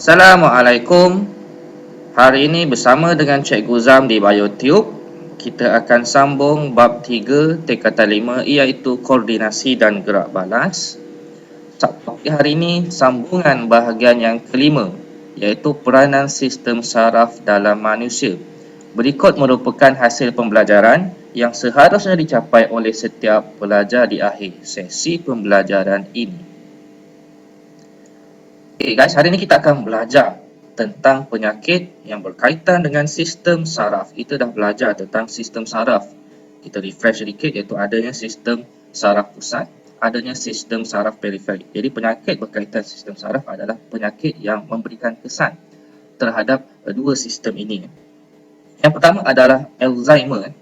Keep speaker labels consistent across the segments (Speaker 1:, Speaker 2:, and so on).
Speaker 1: Assalamualaikum. Hari ini bersama dengan Cikgu Zam di BioTube, kita akan sambung bab 3 tingkatan 5 iaitu koordinasi dan gerak balas. Topik hari ini sambungan bahagian yang kelima iaitu peranan sistem saraf dalam manusia. Berikut merupakan hasil pembelajaran yang seharusnya dicapai oleh setiap pelajar di akhir sesi pembelajaran ini. Okay guys, hari ini kita akan belajar tentang penyakit yang berkaitan dengan sistem saraf. Kita dah belajar tentang sistem saraf. Kita refresh sedikit iaitu adanya sistem saraf pusat, adanya sistem saraf periferik. Jadi penyakit berkaitan sistem saraf adalah penyakit yang memberikan kesan terhadap dua sistem ini. Yang pertama adalah Alzheimer.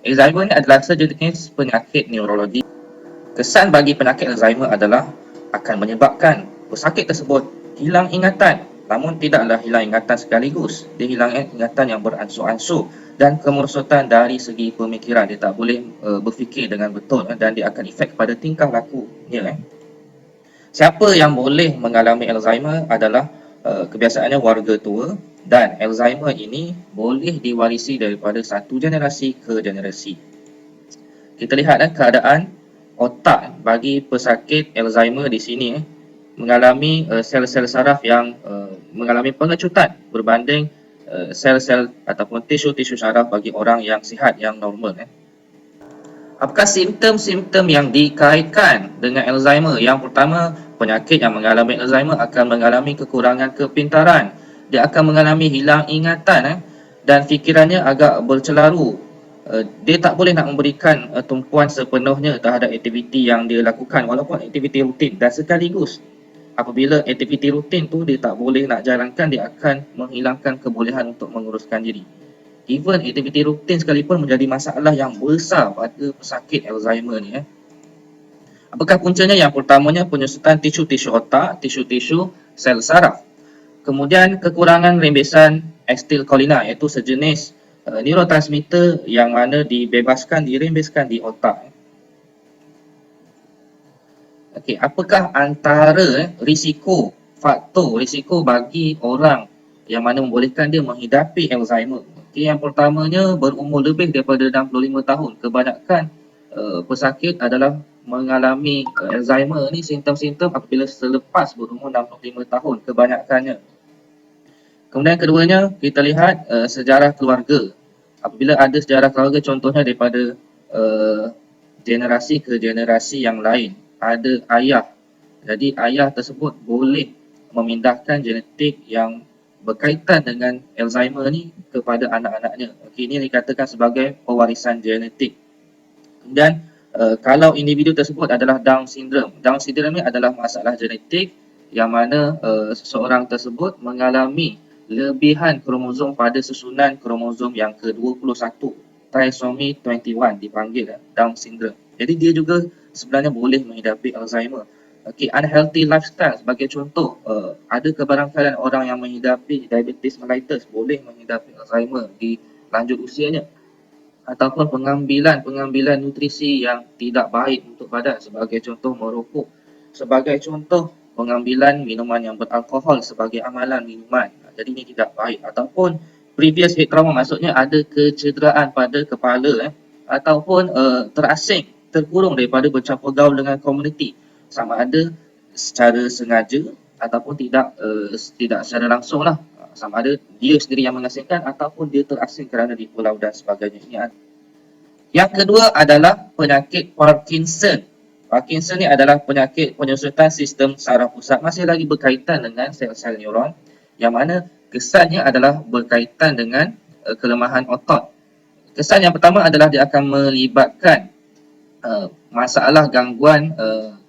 Speaker 1: Alzheimer ini adalah sejenis penyakit neurologi. Kesan bagi penyakit Alzheimer adalah akan menyebabkan pesakit tersebut hilang ingatan, namun tidaklah hilang ingatan sekaligus. Dia hilang ingatan yang beransur-ansur dan kemerosotan dari segi pemikiran. Dia tak boleh berfikir dengan betul dan dia akan efek kepada tingkah lakunya. Siapa yang boleh mengalami Alzheimer adalah kebiasaannya warga tua, dan Alzheimer ini boleh diwarisi daripada satu generasi ke generasi. Kita lihat keadaan otak bagi pesakit Alzheimer di sini mengalami sel-sel saraf yang mengalami pengecutan berbanding sel-sel ataupun tisu-tisu saraf bagi orang yang sihat, yang normal. Apakah simptom-simptom yang dikaitkan dengan Alzheimer? Yang pertama, penyakit yang mengalami Alzheimer akan mengalami kekurangan kepintaran. Dia akan mengalami hilang ingatan dan fikirannya agak bercelaru. Dia tak boleh nak memberikan tumpuan sepenuhnya terhadap aktiviti yang dia lakukan walaupun aktiviti rutin, dan sekaligus apabila aktiviti rutin tu dia tak boleh nak jalankan, dia akan menghilangkan kebolehan untuk menguruskan diri. Even aktiviti rutin sekalipun menjadi masalah yang besar pada pesakit Alzheimer ni. Apakah puncanya? Yang pertamanya penyusutan tisu-tisu otak, tisu-tisu sel saraf. Kemudian kekurangan rembesan asetilkolina iaitu sejenis neurotransmitter yang mana dirembeskan di otak. Okey, apakah antara faktor risiko bagi orang yang mana membolehkan dia menghidapi Alzheimer? Okey, yang pertamanya berumur lebih daripada 65 tahun. Kebanyakan pesakit adalah mengalami Alzheimer ni simptom-simptom apabila selepas berumur 65 tahun kebanyakannya. Kemudian keduanya kita lihat sejarah keluarga. Apabila ada sejarah keluarga, contohnya daripada generasi ke generasi yang lain, ada ayah. Jadi ayah tersebut boleh memindahkan genetik yang berkaitan dengan Alzheimer ni kepada anak-anaknya. Okey, ini dikatakan sebagai pewarisan genetik. Dan kalau individu tersebut adalah Down syndrome. Down syndrome ni adalah masalah genetik yang mana seseorang tersebut mengalami lebihan kromosom pada susunan kromosom yang ke-21. Trisomy 21 dipanggil Down syndrome. Jadi dia juga sebenarnya boleh menghidapi Alzheimer. Okey, unhealthy lifestyle sebagai contoh, ada kebarangkalian orang yang menghidapi diabetes mellitus boleh menghidapi Alzheimer di lanjut usianya. Ataupun pengambilan nutrisi yang tidak baik untuk badan, sebagai contoh merokok, sebagai contoh pengambilan minuman yang beralkohol sebagai amalan minuman. Jadi ini tidak baik. Ataupun previous head trauma, maksudnya ada kecederaan pada kepala ataupun terasing, terkurung daripada bercampur gaul dengan komuniti, sama ada secara sengaja ataupun tidak secara langsung lah, sama ada dia sendiri yang mengasingkan ataupun dia terasing kerana dipulau dan sebagainya. Yang kedua adalah penyakit Parkinson. Parkinson ni adalah penyakit penyusutan sistem saraf pusat, masih lagi berkaitan dengan sel-sel neuron, yang mana kesannya adalah berkaitan dengan kelemahan otot. Kesan yang pertama adalah dia akan melibatkan masalah gangguan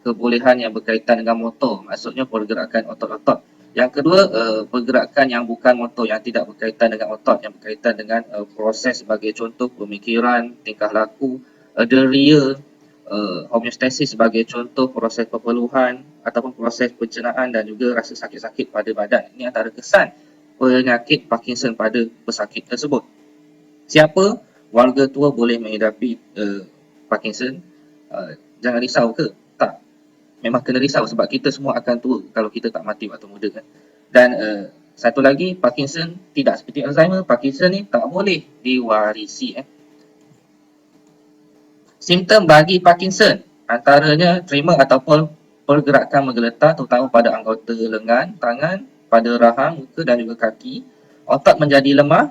Speaker 1: kebolehan yang berkaitan dengan motor, maksudnya pergerakan otot-otot. Yang kedua, pergerakan yang bukan motor, yang tidak berkaitan dengan otot, yang berkaitan dengan proses sebagai contoh pemikiran, tingkah laku, deria, homeostasis sebagai contoh proses perpeluhan ataupun proses pencernaan dan juga rasa sakit-sakit pada badan. Ini antara kesan penyakit Parkinson pada pesakit tersebut. Siapa warga tua boleh menghidapi Parkinson? Jangan risau ke? Tak. Memang kena risau sebab kita semua akan tua kalau kita tak mati waktu muda kan. Dan satu lagi, Parkinson tidak seperti Alzheimer. Parkinson ni tak boleh diwarisi. Simptom bagi Parkinson antaranya tremor ataupun pergerakan menggeletar terutama pada anggota lengan, tangan, pada rahang, muka dan juga kaki. Otot menjadi lemah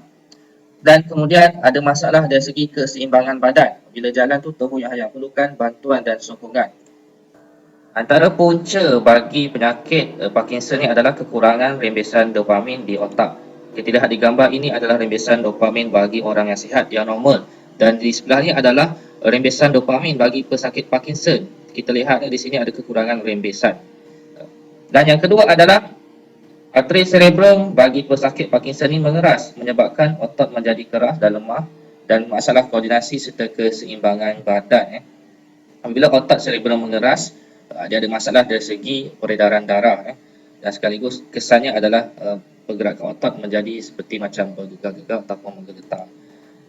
Speaker 1: dan kemudian ada masalah dari segi keseimbangan badan. Bila jalan tu terhuyang-hayang, perlukan bantuan dan sokongan. Antara punca bagi penyakit Parkinson ni adalah kekurangan rembesan dopamin di otak. Kita lihat di gambar ini adalah rembesan dopamin bagi orang yang sihat, yang normal. Dan di sebelahnya adalah rembesan dopamin bagi pesakit Parkinson. Kita lihat di sini ada kekurangan rembesan. Dan yang kedua adalah arteri cerebrum bagi pesakit Parkinson ini mengeras, menyebabkan otot menjadi keras dan lemah dan masalah koordinasi serta keseimbangan badan. Apabila otak cerebrum mengeras, dia ada masalah dari segi peredaran darah dan sekaligus kesannya adalah pergerakan otot menjadi seperti macam bergegar-gegar ataupun menggeletar.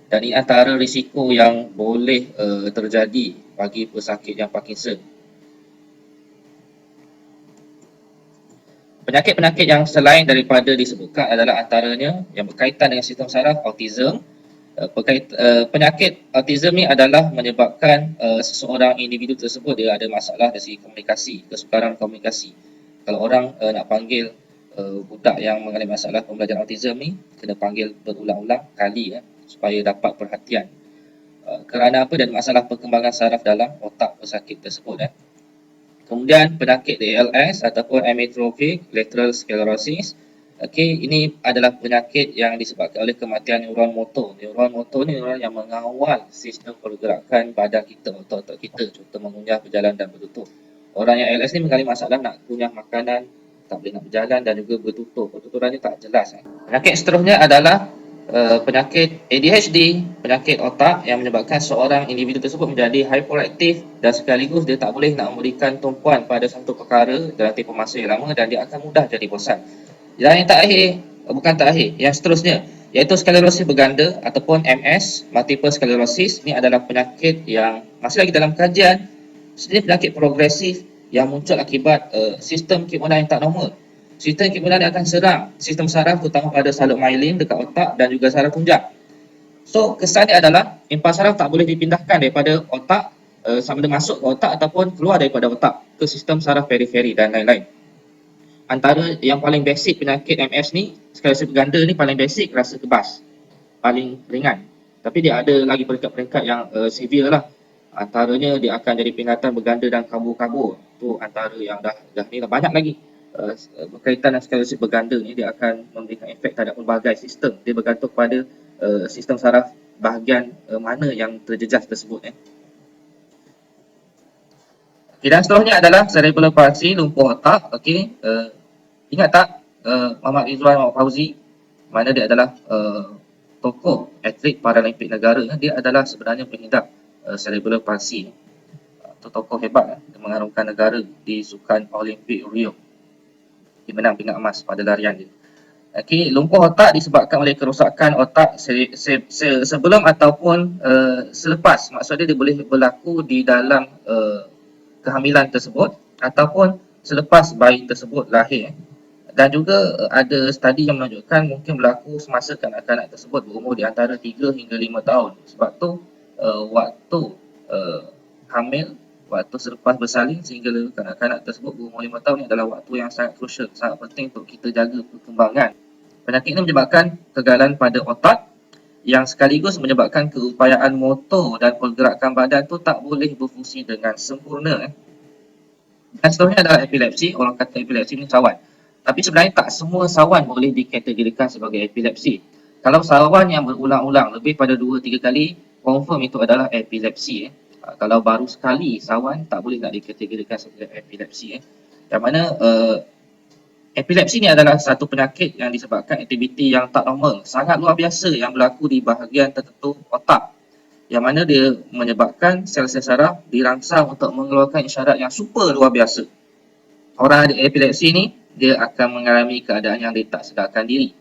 Speaker 1: Dan ini antara risiko yang boleh terjadi bagi pesakit yang Parkinson. Penyakit-penyakit yang selain daripada disebutkan adalah antaranya yang berkaitan dengan sistem saraf, autism. Penyakit autism ni adalah menyebabkan seseorang individu tersebut dia ada masalah dari segi komunikasi, kesukaran komunikasi. Kalau orang nak panggil budak yang mengalami masalah pembelajaran autism ni, kena panggil berulang-ulang kali supaya dapat perhatian. Kerana apa? Dan masalah perkembangan saraf dalam otak pesakit tersebut. Kemudian penyakit ALS ataupun amyotrophic lateral sclerosis. Okey, ini adalah penyakit yang disebabkan oleh kematian neuron motor. Neuron motor ni neuron yang mengawal sistem pergerakan badan kita, otot-otot kita, contoh mengunyah, berjalan dan bertutur. Orang yang ALS ni mengalami masalah nak kunyah makanan, tak boleh nak berjalan dan juga bertutur. Pertuturannya tak jelas. Penyakit seterusnya adalah penyakit ADHD, penyakit otak yang menyebabkan seorang individu tersebut menjadi hyperaktif dan sekaligus dia tak boleh nak memberikan tumpuan pada satu perkara dalam tempoh masa yang lama dan dia akan mudah jadi bosan. Dan yang terakhir, bukan terakhir, yang seterusnya iaitu sklerosis berganda ataupun MS, multiple sclerosis. Ini adalah penyakit yang masih lagi dalam kajian. Sebenarnya penyakit progresif yang muncul akibat sistem keimmunan yang tak normal. Sistem keimmunan yang akan serang sistem saraf terutama pada salur myelin dekat otak dan juga saraf tunjang. So kesannya adalah impas saraf tak boleh dipindahkan daripada otak sama ada masuk ke otak ataupun keluar daripada otak ke sistem saraf periferi dan lain-lain. Antara yang paling basic penyakit MS ni, sklerosis berganda ni paling basic, rasa kebas, paling ringan. Tapi dia ada lagi peringkat-peringkat yang severe lah. Antaranya dia akan jadi pingatan berganda dan kabur-kabur. Tu antara yang dah ni lah. Banyak lagi berkaitan dengan sklerosis berganda ni, dia akan memberikan efek terhadap pelbagai sistem. Dia bergantung pada sistem saraf bahagian mana yang terjejas tersebut. Okay, dan seterusnya adalah cerebral palsy, lumpuh otak. Okay. Ingat tak Muhammad Rizwan Muhammad Fauzi, mana dia adalah tokoh atlet Paralimpik negara. Dia adalah sebenarnya pengidap cerebral palsy. Itu tokoh hebat. Dia mengharumkan negara di Sukan Olimpik Rio. Dia menang pingat emas pada larian dia. Okay, lumpuh otak disebabkan oleh kerosakan otak sebelum ataupun selepas. Maksudnya dia boleh berlaku di dalam kehamilan tersebut ataupun selepas bayi tersebut lahir. Dan juga ada studi yang menunjukkan mungkin berlaku semasa kanak-kanak tersebut berumur di antara 3 hingga 5 tahun. Sebab tu waktu hamil, waktu selepas bersalin sehingga kanak-kanak tersebut berumur 5 tahun ni adalah waktu yang sangat crucial, sangat penting untuk kita jaga perkembangan. Penyakit ini menyebabkan kegagalan pada otak yang sekaligus menyebabkan keupayaan motor dan pergerakan badan tu tak boleh berfungsi dengan sempurna. Dan seterusnya adalah epilepsi. Orang kata epilepsi ni sawan. Tapi sebenarnya tak semua sawan boleh dikategorikan sebagai epilepsi. Kalau sawan yang berulang-ulang lebih pada 2-3 kali, confirm itu adalah epilepsi. Kalau baru sekali sawan, tak boleh nak dikategorikan sebagai epilepsi. Yang mana epilepsi ni adalah satu penyakit yang disebabkan aktiviti yang tak normal, sangat luar biasa yang berlaku di bahagian tertentu otak. Yang mana dia menyebabkan sel-sel saraf dirangsang untuk mengeluarkan isyarat yang super luar biasa. Orang ada epilepsi ni, dia akan mengalami keadaan yang dia tak sedarkan diri.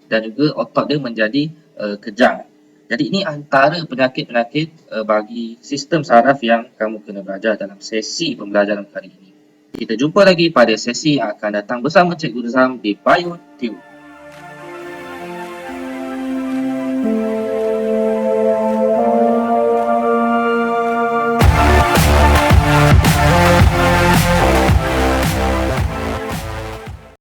Speaker 1: Dan juga otot dia menjadi kejang. Jadi ini antara penyakit-penyakit bagi sistem saraf yang kamu kena belajar dalam sesi pembelajaran kali ini. Kita jumpa lagi pada sesi yang akan datang bersama Cikgu Zam di BioTube.